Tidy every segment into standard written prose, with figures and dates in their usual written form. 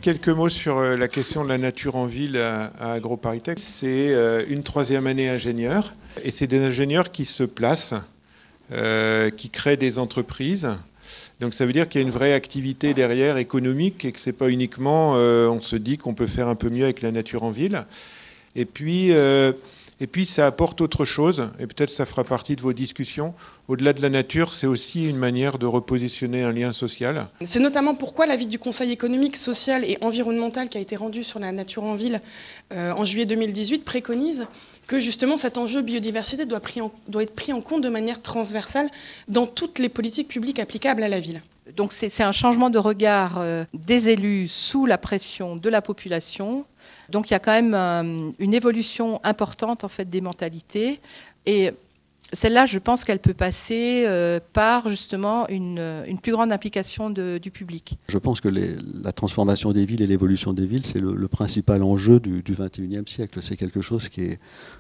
quelques mots sur la question de la nature en ville à AgroParisTech. C'est une 3e année ingénieur, et c'est des ingénieurs qui se placent, qui créent des entreprises. Donc ça veut dire qu'il y a une vraie activité derrière économique et que c'est pas uniquement on se dit qu'on peut faire un peu mieux avec la nature en ville. Et puis ça apporte autre chose, et peut-être ça fera partie de vos discussions. Au-delà de la nature, c'est aussi une manière de repositionner un lien social. C'est notamment pourquoi l'avis du Conseil économique, social et environnemental qui a été rendu sur la nature en ville en juillet 2018 préconise que justement cet enjeu biodiversité doit être pris en compte de manière transversale dans toutes les politiques publiques applicables à la ville. Donc c'est un changement de regard des élus sous la pression de la population. Donc il y a quand même une évolution importante en fait des mentalités, et celle-là, je pense qu'elle peut passer par justement une plus grande implication du public. Je pense que la transformation des villes et l'évolution des villes, c'est le principal enjeu du XXIe siècle. C'est quelque chose qui est...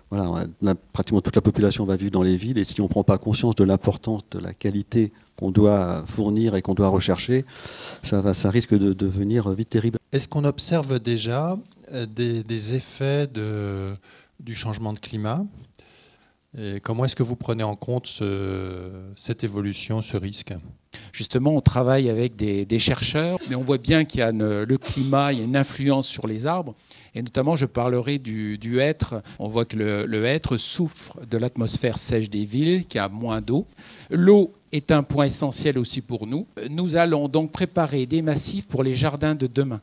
Voilà, pratiquement toute la population va vivre dans les villes, et si on ne prend pas conscience de l'importance de la qualité qu'on doit fournir et qu'on doit rechercher, ça risque de devenir vite terrible. Est-ce qu'on observe déjà des effets du changement de climat ? Et comment est-ce que vous prenez en compte cette évolution, ce risque ? Justement, on travaille avec des chercheurs, mais on voit bien qu'il y a le climat, il y a une influence sur les arbres. Et notamment, je parlerai du hêtre. On voit que le hêtre souffre de l'atmosphère sèche des villes, qui a moins d'eau. L'eau est un point essentiel aussi pour nous. Nous allons donc préparer des massifs pour les jardins de demain.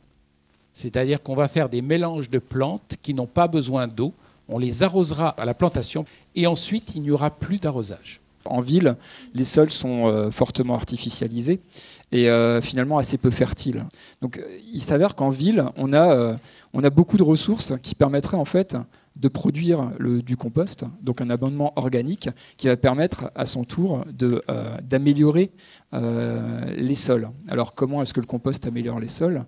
C'est-à-dire qu'on va faire des mélanges de plantes qui n'ont pas besoin d'eau. On les arrosera à la plantation et ensuite il n'y aura plus d'arrosage. En ville, les sols sont fortement artificialisés et finalement assez peu fertiles. Donc il s'avère qu'en ville, on a beaucoup de ressources qui permettraient en fait de produire du compost, donc un abondement organique qui va permettre à son tour d'améliorer les sols. Alors comment est-ce que le compost améliore les sols ?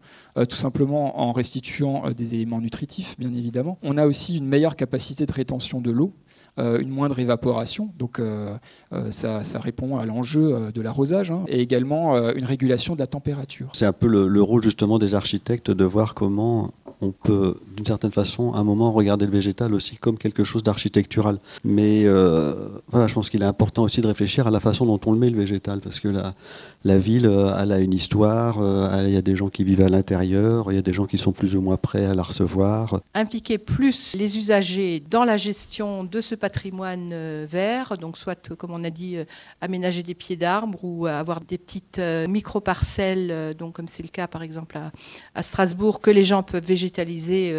Tout simplement en restituant des éléments nutritifs, bien évidemment. On a aussi une meilleure capacité de rétention de l'eau, une moindre évaporation, donc ça répond à l'enjeu de l'arrosage, hein, et également une régulation de la température. C'est un peu le rôle justement des architectes de voir comment on peut, d'une certaine façon, à un moment regarder le végétal aussi comme quelque chose d'architectural. Mais voilà, je pense qu'il est important aussi de réfléchir à la façon dont on le met, le végétal, parce que la ville, elle a une histoire, il y a des gens qui vivent à l'intérieur, il y a des gens qui sont plus ou moins prêts à la recevoir. Impliquer plus les usagers dans la gestion de ce patrimoine vert, donc soit, comme on a dit, aménager des pieds d'arbres ou avoir des petites micro-parcelles, donc comme c'est le cas par exemple à Strasbourg, que les gens peuvent végétaliser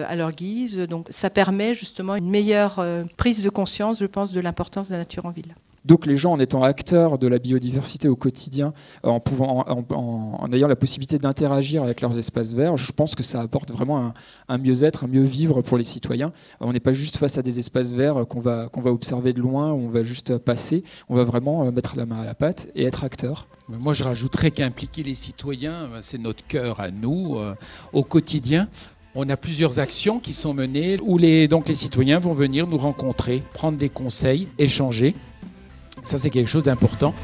à leur guise. Donc ça permet justement une meilleure prise de conscience, je pense, de l'importance de la nature en ville. Donc les gens, en étant acteurs de la biodiversité au quotidien, en ayant la possibilité d'interagir avec leurs espaces verts, je pense que ça apporte vraiment un mieux-être, un mieux-vivre pour les citoyens. On n'est pas juste face à des espaces verts qu'on va observer de loin, on va juste passer, on va vraiment mettre la main à la pâte et être acteur. Moi, je rajouterais qu'impliquer les citoyens, c'est notre cœur à nous, au quotidien. On a plusieurs actions qui sont menées où donc les citoyens vont venir nous rencontrer, prendre des conseils, échanger. Ça, c'est quelque chose d'important.